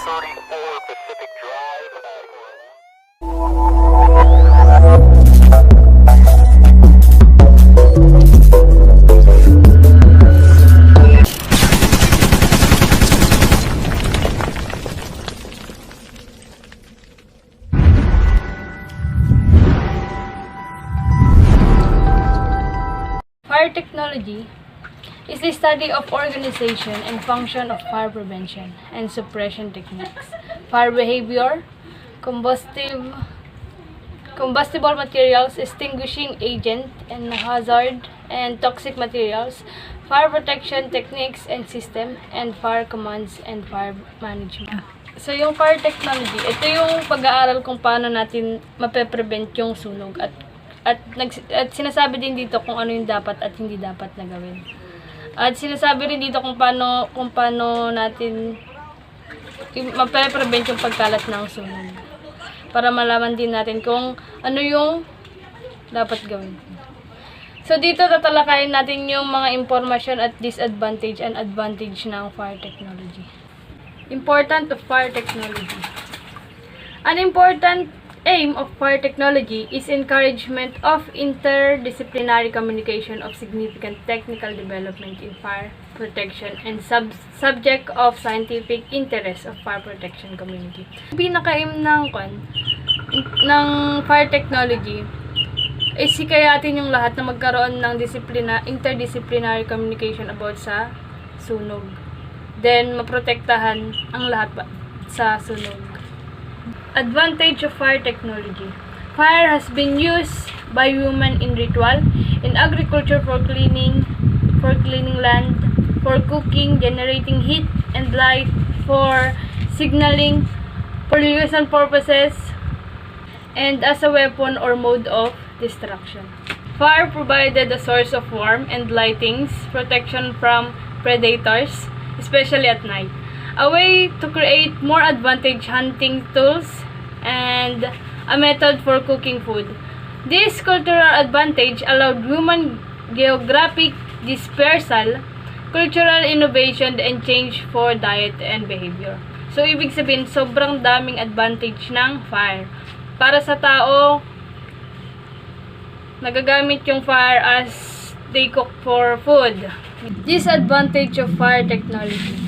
Fire technology is the study of organization and function of fire prevention and suppression techniques, fire behavior, combustible materials, extinguishing agent and hazard and toxic materials, fire protection techniques and system, and fire commands and fire management. So yung fire technology, ito yung pag-aaral kung paano natin mape-prevent yung sunog at sinasabi din dito kung ano yung dapat at hindi dapat na gawin. At sinasabi rin dito kung paano natin mape-prevent yung pagkalat ng sunog. Para malaman din natin kung ano yung dapat gawin. So dito tatalakayin natin yung mga impormasyon at disadvantage and advantage ng fire technology. Important of fire technology. An important aim of fire technology is encouragement of interdisciplinary communication of significant technical development in fire protection and subject of scientific interest of fire protection community. Pinaka-aim ng fire technology is hikayatin yung lahat na magkaroon ng interdisciplinary communication about sa sunog. Then, maprotektahan ang lahat sa sunog. Advantage of fire technology. Fire has been used by women in ritual, in agriculture for cleaning land, for cooking, generating heat and light, for signaling, pollution purposes, and as a weapon or mode of destruction. Fire provided a source of warmth and lightings, protection from predators, especially at night. A way to create more advantage hunting tools, and a method for cooking food. This cultural advantage allowed human geographic dispersal, cultural innovation, and change for diet and behavior. So, ibig sabihin, sobrang daming advantage ng fire. Para sa tao, nagagamit yung fire as they cook for food. Disadvantage of fire technology.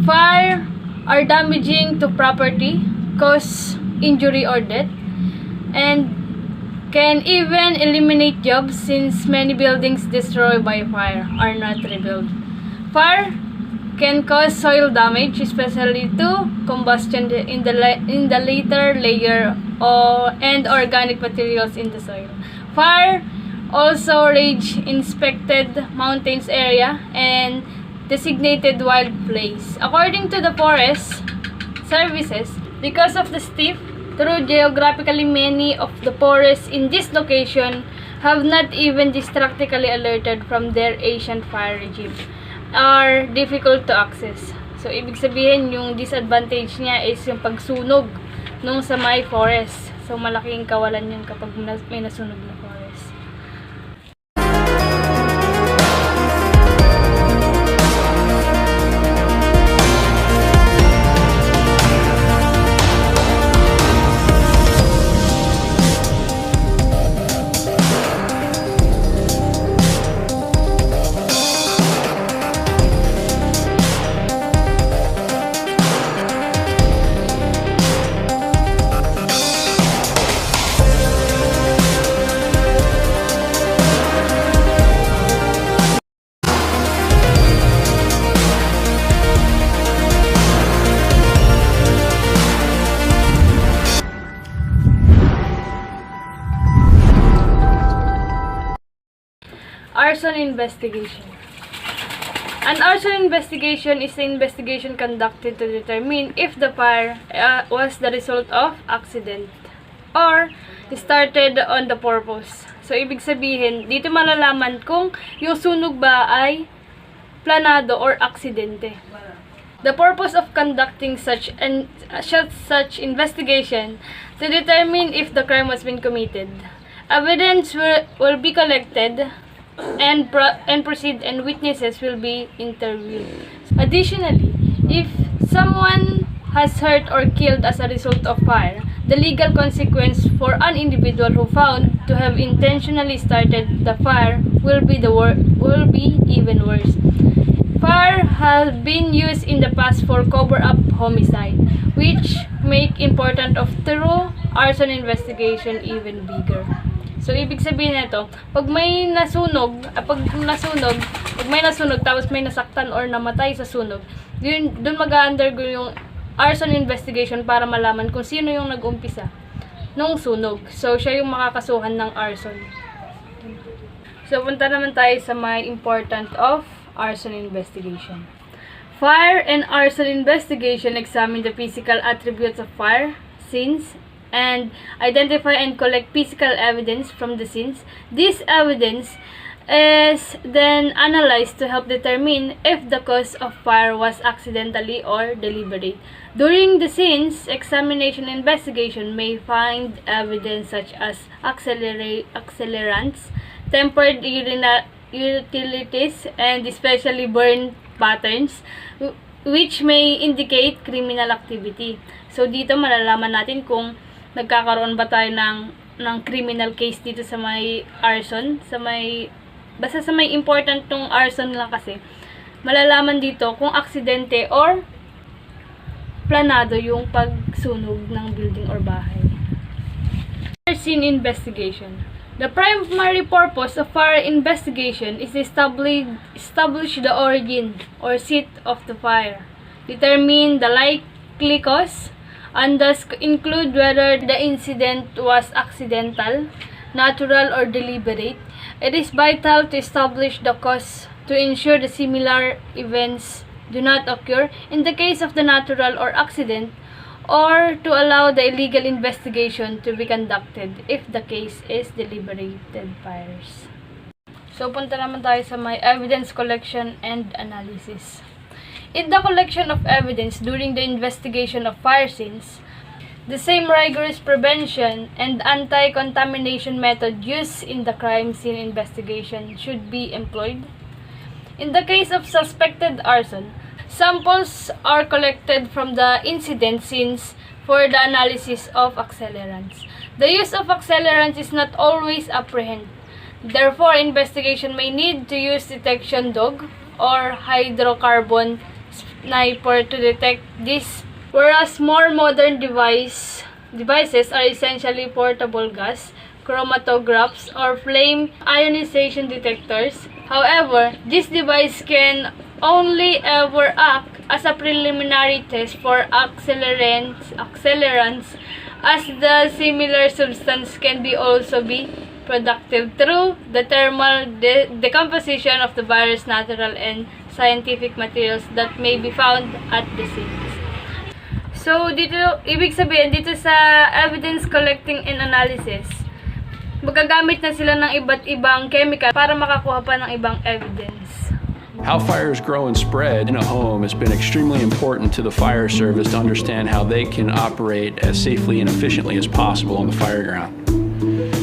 Fire are damaging to property, cause injury or death, and can even eliminate jobs since many buildings destroyed by fire are not rebuilt. Fire can cause soil damage, especially to combustion in the later layer and organic materials in the soil. Fire also rage inspected mountains area and designated wild place. According to the Forest Services, because of the steep, through geographically many of the forests in this location have not even distractically alerted from their ancient fire regime, are difficult to access. So, ibig sabihin, yung disadvantage niya is yung pagsunog nung sa may forest. So, malaking kawalan yun kapag may nasunog na forest. Arson investigation. An arson investigation is an investigation conducted to determine if the fire was the result of accident or started on the purpose. So, ibig sabihin, dito malalaman kung yung sunog ba ay planado or aksidente. The purpose of conducting such investigation to determine if the crime has been committed. Evidence will be collected and proceed, and witnesses will be interviewed. Additionally, if someone has hurt or killed as a result of fire, the legal consequence for an individual who found to have intentionally started the fire will be even worse. Fire has been used in the past for cover-up homicide, which make important of true arson investigation even bigger. So, ibig sabihin nito, pag may nasunog tapos may nasaktan or namatay sa sunog, dun mag-undergo yung arson investigation para malaman kung sino yung nag-umpisa nung sunog. So, siya yung makakasuhan ng arson. So, punta naman tayo sa may important of arson investigation. Fire and arson investigation examine the physical attributes of fire scenes and identify and collect physical evidence from the scenes. This evidence is then analyzed to help determine if the cause of fire was accidentally or deliberate. During the scenes examination investigation may find evidence such as accelerants, tempered utilities, and especially burn patterns, which may indicate criminal activity. So, dito malalaman natin kung nagkakaroon ba tayo ng criminal case dito sa may arson, basta sa may important tong arson lang kasi, malalaman dito kung aksidente or planado yung pagsunog ng building or bahay. Fire scene investigation. The primary purpose of fire investigation is to establish the origin or seat of the fire, determine the likely cause, and thus include whether the incident was accidental, natural, or deliberate. It is vital to establish the cause to ensure the similar events do not occur in the case of the natural or accident, or to allow the illegal investigation to be conducted if the case is deliberated fires. So, punta naman tayo sa may evidence collection and analysis. In the collection of evidence during the investigation of fire scenes, the same rigorous prevention and anti-contamination method used in the crime scene investigation should be employed. In the case of suspected arson, samples are collected from the incident scenes for the analysis of accelerants. The use of accelerants is not always apprehended. Therefore, investigation may need to use detection dog or hydrocarbon sniper to detect this, whereas more modern devices are essentially portable gas, chromatographs, or flame ionization detectors. However, this device can only ever act as a preliminary test for accelerants, as the similar substance can also be productive through the thermal decomposition of the various natural and scientific materials that may be found at the scenes. So, dito, ibig sabihin, dito sa evidence collecting and analysis, magagamit na sila ng iba't ibang chemical para makakuha pa ng ibang evidence. How fires grow and spread in a home has been extremely important to the fire service to understand how they can operate as safely and efficiently as possible on the fire ground.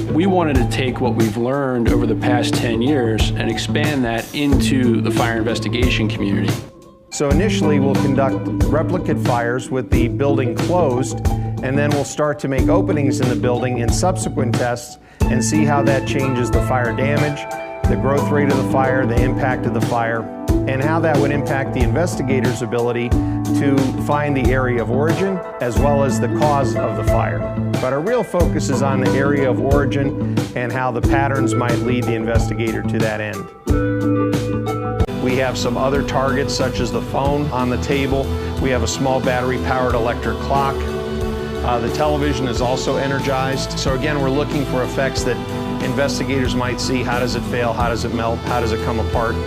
We wanted to take what we've learned over the past 10 years and expand that into the fire investigation community. So initially we'll conduct replicate fires with the building closed, and then we'll start to make openings in the building in subsequent tests and see how that changes the fire damage, the growth rate of the fire, the impact of the fire, and how that would impact the investigator's ability to find the area of origin as well as the cause of the fire. But our real focus is on the area of origin and how the patterns might lead the investigator to that end. We have some other targets such as the phone on the table. We have a small battery-powered electric clock. The television is also energized. So again, we're looking for effects that investigators might see. How does it fail? How does it melt? How does it come apart?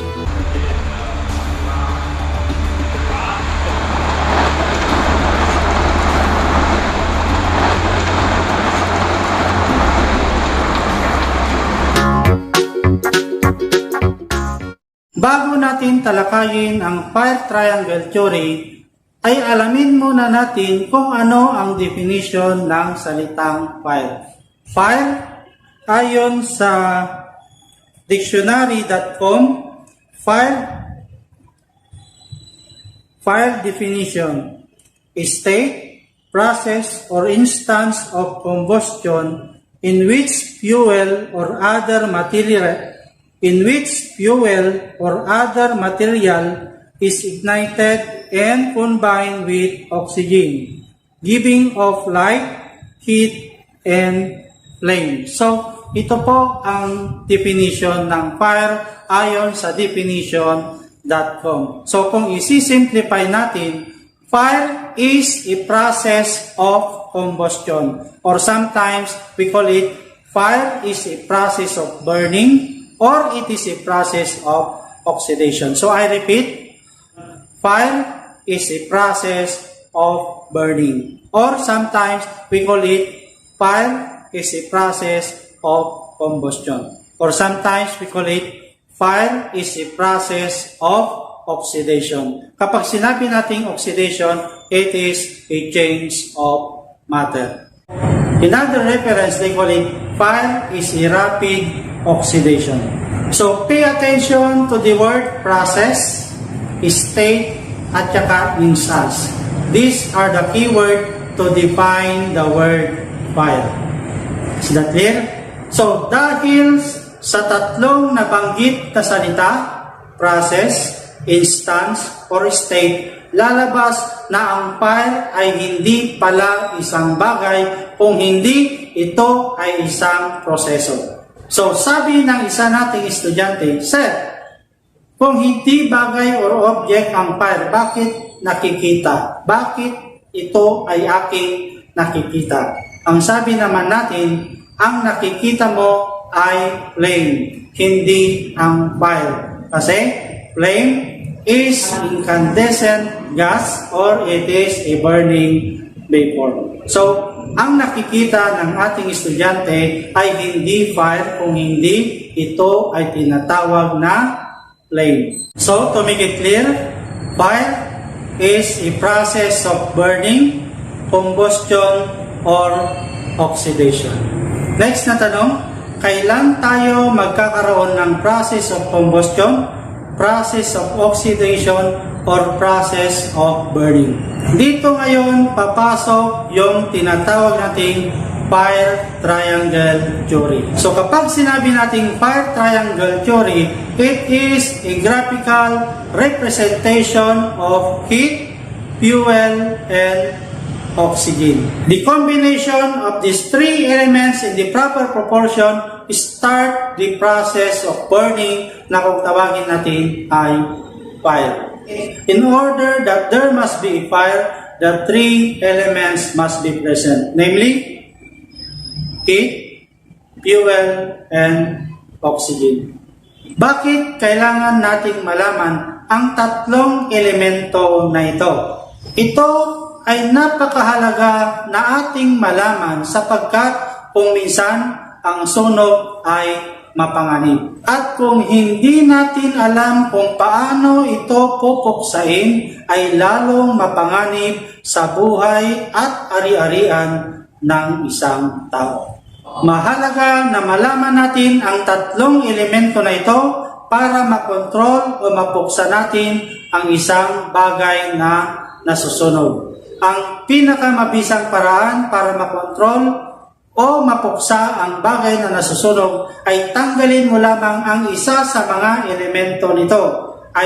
Bago natin talakayin ang fire triangle theory, ay alamin muna natin kung ano ang definition ng salitang fire. Fire, ayon sa dictionary.com, fire definition. state, process, or instance of combustion in which fuel or other material is ignited and combined with oxygen, giving off light, heat, and flame. So, ito po ang definition ng fire ayon sa definition.com. So, kung isi-simplify natin, fire is a process of combustion, or sometimes we call it fire is a process of burning, or it is a process of oxidation. So I repeat, fire is a process of burning, or sometimes we call it fire is a process of combustion, or sometimes we call it fire is a process of oxidation. Kapag sinabi nating oxidation, it is a change of matter. In other reference, they call it fire is a rapid oxidation. So, pay attention to the word process, state, at saka instance. These are the keyword to define the word fire. Is that clear? So, dahil sa tatlong nabanggit na salita, process, instance, or state, lalabas na ang fire ay hindi pala isang bagay kung hindi ito ay isang proseso. So, sabi ng isa nating estudyante, Sir, kung hindi bagay or object ang fire, bakit nakikita? Bakit ito ay aking nakikita? Ang sabi naman natin, ang nakikita mo ay flame, hindi ang fire. Kasi flame is incandescent gas or it is a burning vapor. So, ang nakikita ng ating estudyante ay hindi fire kung hindi ito ay tinatawag na flame. So, to make it clear, fire is a process of burning, combustion, or oxidation. Next na tanong, kailan tayo magkakaroon ng process of combustion, process of oxidation, or process of burning? Dito ngayon papasok yung tinatawag nating fire triangle theory. So kapag sinabi nating fire triangle theory, it is a graphical representation of heat, fuel, and oxygen. The combination of these three elements in the proper proportion start the process of burning na kung tawagin natin ay fire. In order that there must be a fire, the three elements must be present, namely heat, fuel, and oxygen. Bakit kailangan nating malaman ang tatlong elemento na ito? Ito ay napakahalaga na ating malaman sapagkat kung minsan ang sunog ay mapanganib. At kung hindi natin alam kung paano ito pupuksain, ay lalong mapanganib sa buhay at ari-arian ng isang tao. Mahalaga na malaman natin ang tatlong elemento na ito para makontrol o mapuksa natin ang isang bagay na nasusunog. Ang pinakamabisang paraan para makontrol o mapuksa ang bagay na nasusunog ay tanggalin mo lamang ang isa sa mga elemento nito,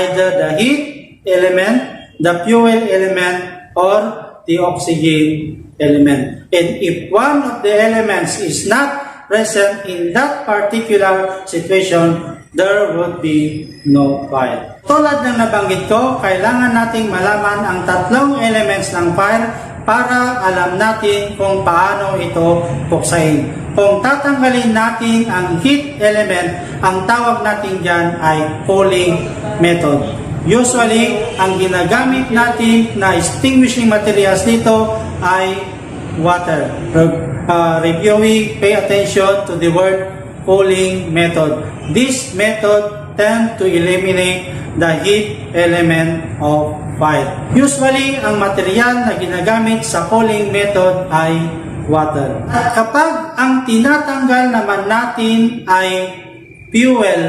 either the heat element, the fuel element, or the oxygen element. And if one of the elements is not present in that particular situation, there would be no fire. Tulad ng nabanggit ko, kailangan nating malaman ang tatlong elements ng fire para alam natin kung paano ito puksain. Kung tatanggalin natin ang heat element, ang tawag natin dyan ay cooling method. Usually, ang ginagamit natin na extinguishing materials dito ay water. Reviewing, pay attention to the word cooling method. This method tend to eliminate the heat element of fire. Usually, ang material na ginagamit sa cooling method ay water. At kapag ang tinatanggal naman natin ay fuel,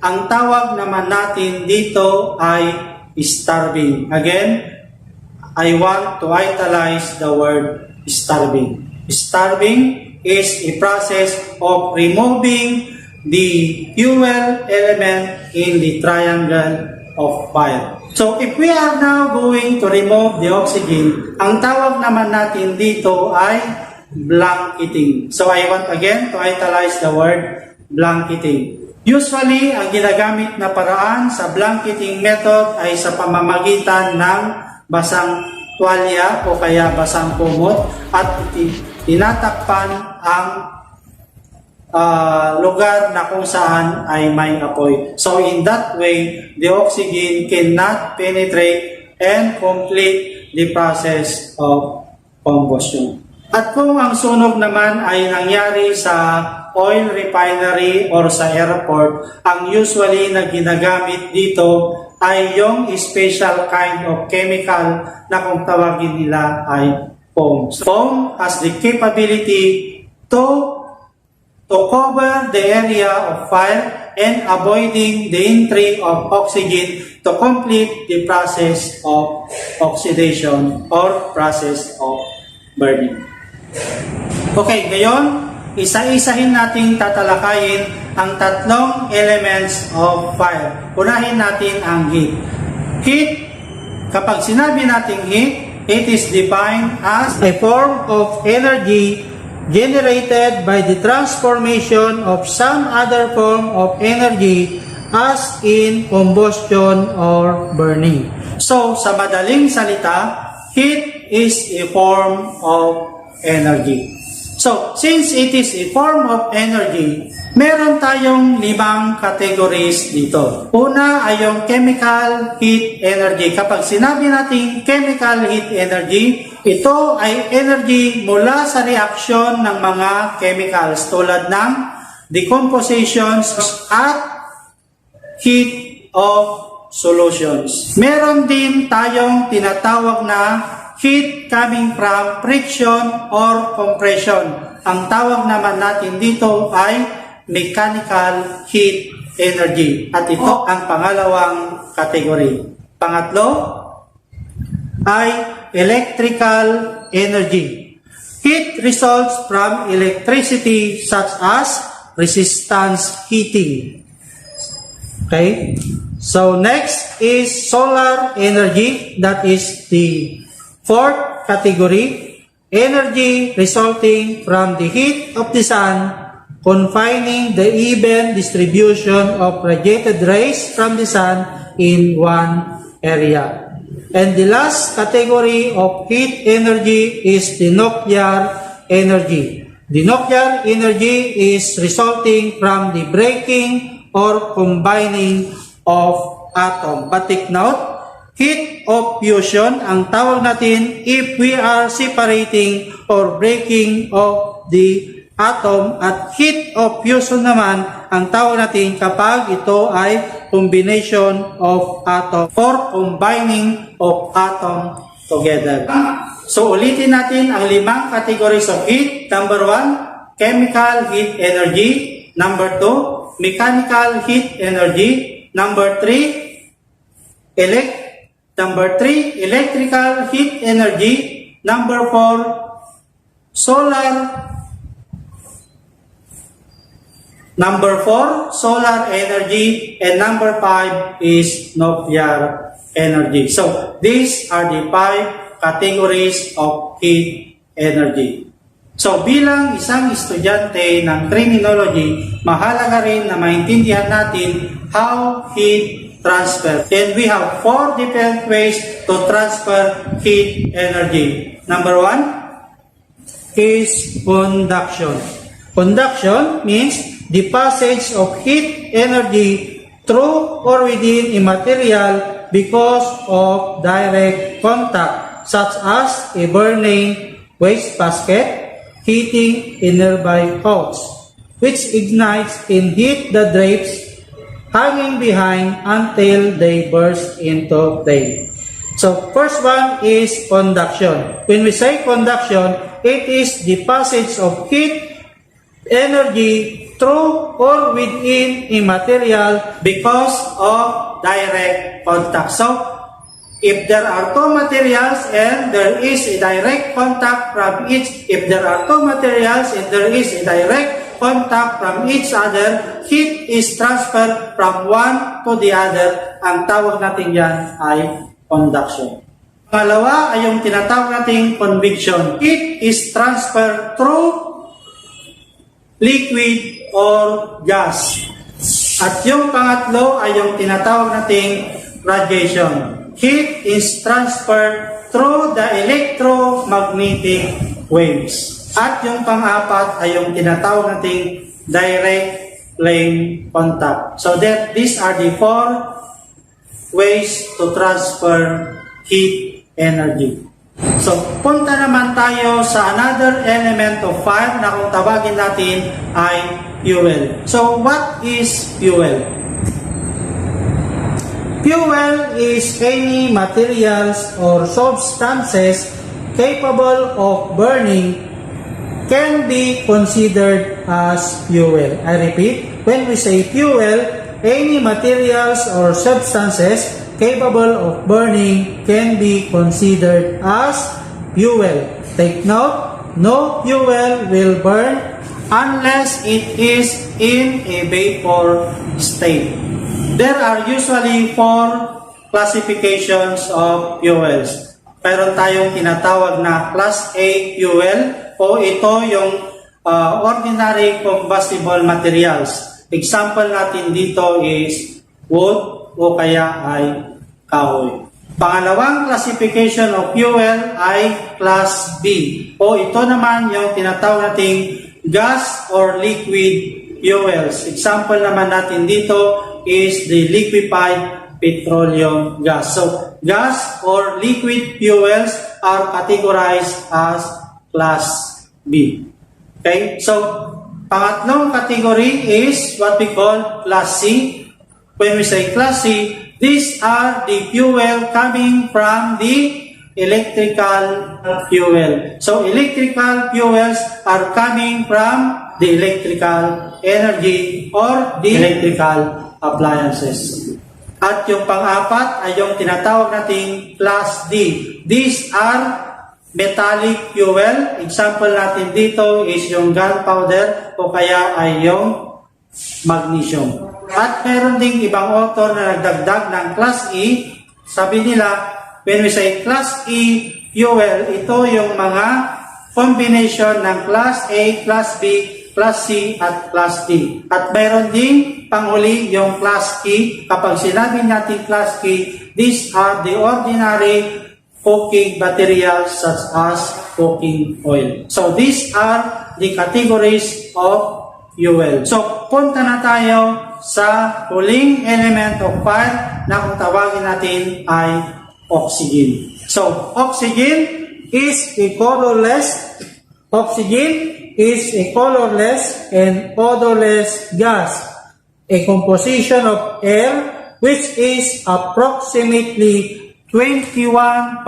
ang tawag naman natin dito ay starving. Again, I want to italize the word starving. Starving is a process of removing the fuel element in the triangle of fire. So if we are now going to remove the oxygen, ang tawag naman natin dito ay blanketing. So I want again to italize the word blanketing. Usually, ang ginagamit na paraan sa blanketing method ay sa pamamagitan ng basang tuwalya o kaya basang kumot at tinatakpan ang lugar na kung saan ay may apoy. So in that way, the oxygen cannot penetrate and complete the process of combustion. At kung ang sunog naman ay nangyari sa oil refinery or sa airport, ang usually na ginagamit dito ay yung special kind of chemical na kung tawagin nila ay foam. Foam has the capability to cover the area of fire and avoiding the entry of oxygen to complete the process of oxidation or process of burning. Okay, ngayon, isa-isahin nating tatalakayin ang tatlong elements of fire. Unahin natin ang heat. Heat, kapag sinabi nating heat, it is defined as a form of energy generated by the transformation of some other form of energy as in combustion or burning. So, sa madaling salita, heat is a form of energy. So, since it is a form of energy, meron tayong 5 categories dito. Una ay yung chemical heat energy. Kapag sinabi natin chemical heat energy, ito ay energy mula sa reaksyon ng mga chemicals tulad ng decompositions at heat of solutions. Meron din tayong tinatawag na heat coming from friction or compression. Ang tawag naman natin dito ay mechanical heat energy. At ito ang pangalawang category. Pangatlo ay electrical energy. Heat results from electricity such as resistance heating. Okay? So next is solar energy. That is the fourth category, energy resulting from the heat of the sun, confining the even distribution of radiated rays from the sun in one area. And the last category of heat energy is the nuclear energy. The nuclear energy is resulting from the breaking or combining of atom. But take note, heat of fusion, ang tawag natin if we are separating or breaking of the atom, at heat of fusion naman, ang tawag natin kapag ito ay combination of atom or combining of atom together. So ulitin natin ang 5 categories of heat. Number 1, chemical heat energy. Number 2, mechanical heat energy. Number 3, electrical heat energy. Number 4, solar energy. And number 5 is nuclear energy. So, these are the 5 categories of heat energy. So, bilang isang estudyante ng criminology, mahalaga rin na maintindihan natin how heat transfer. And we have 4 different ways to transfer heat energy. Number 1 is conduction. Conduction means the passage of heat energy through or within a material because of direct contact, such as a burning waste basket heating a nearby house, which ignites and heat the drapes hanging behind until they burst into flame. So, first one is conduction. When we say conduction, it is the passage of heat energy through or within a material because of direct contact. So, If there are two materials and there is a direct contact from each, if there are two materials and there is a direct contact from each other, heat is transferred from one to the other. Ang tawag natin yan ay conduction. Pangalawa ay yung tinatawag nating convection. Heat is transferred through liquid or gas. At yung pangatlo ay yung tinatawag nating radiation. Heat is transferred through the electromagnetic waves. At yung pang-apat ay yung tinatawag nating direct flame contact. So that these are the four ways to transfer heat energy. So, punta naman tayo sa another element of fire na kung tawagin natin ay fuel. So, what is fuel? Fuel is any materials or substances capable of burning can be considered as fuel. I repeat, when we say fuel, any materials or substances capable of burning can be considered as fuel. Take note, no fuel will burn unless it is in a vapor state. There are usually four classifications of fuels. Meron tayong tinatawag na Class A fuel o ito yung ordinary combustible materials. Example natin dito is wood o kaya ay kahoy. Pangalawang classification of fuel ay Class B o ito naman yung tinatawag nating gas or liquid fuels. Example naman natin dito is the liquefied petroleum gas. So, gas or liquid fuels are categorized as Class B. Okay? So, pangatlong category is what we call Class C. When we say Class C, these are the fuel coming from the electrical fuel. So, electrical fuels are coming from the electrical energy or the electrical appliances. At yung pang-apat ay yung tinatawag nating Class D. These are metallic fuel. Example natin dito is yung gunpowder o kaya ay yung magnesium. At meron ding ibang author na nagdagdag ng Class E. Sabi nila, when we say Class E fuel, ito yung mga combination ng Class A, Class B, Class C at Class D. At mayroon din panghuli yung Class E. Kapag sinabi natin Class E, these are the ordinary cooking materials such as cooking oil. So these are the categories of fuel. So punta na tayo sa huling element of fire na kung tawagin natin ay oxygen. So oxygen is a colorless. Oxygen is a colorless and odorless gas, a composition of air which is approximately 21%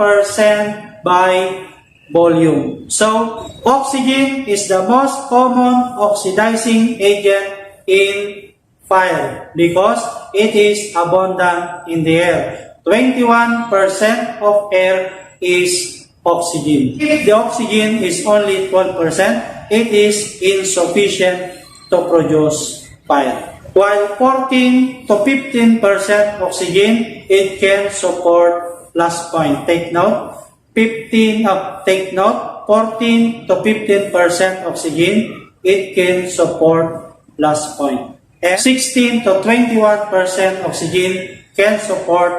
by volume. So, oxygen is the most common oxidizing agent in fire because it is abundant in the air. 21% of air is oxygen. If the oxygen is only 12%, it is insufficient to produce fire. While 14 to 15% oxygen, it can support plus point. Take note, 14 to 15% oxygen, it can support plus point. And 16 to 21% oxygen can support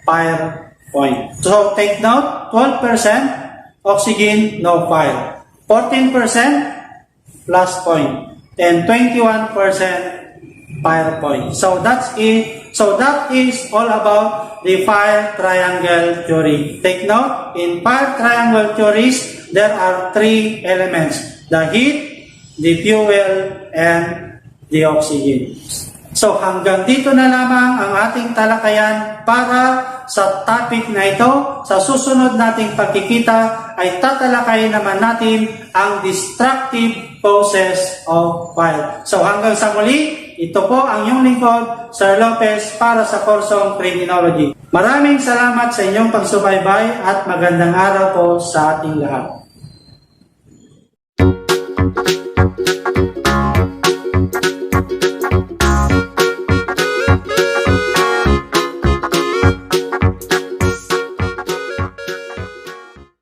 fire point. So take note, 12% oxygen, no fire. 14% plus point. And 21% fire point. So that's it. So that is all about the fire triangle theory. Take note, in fire triangle theories, there are three elements: the heat, the fuel, and the oxygen. So hanggang dito na lamang ang ating talakayan para sa topic na ito. Sa susunod nating pagkikita ay tatalakayin naman natin ang destructive causes of fire. So hanggang sa muli, ito po ang iyong lingkod, Sir Lopez, para sa kursong Criminology. Maraming salamat sa inyong pagsubaybay at magandang araw po sa ating lahat.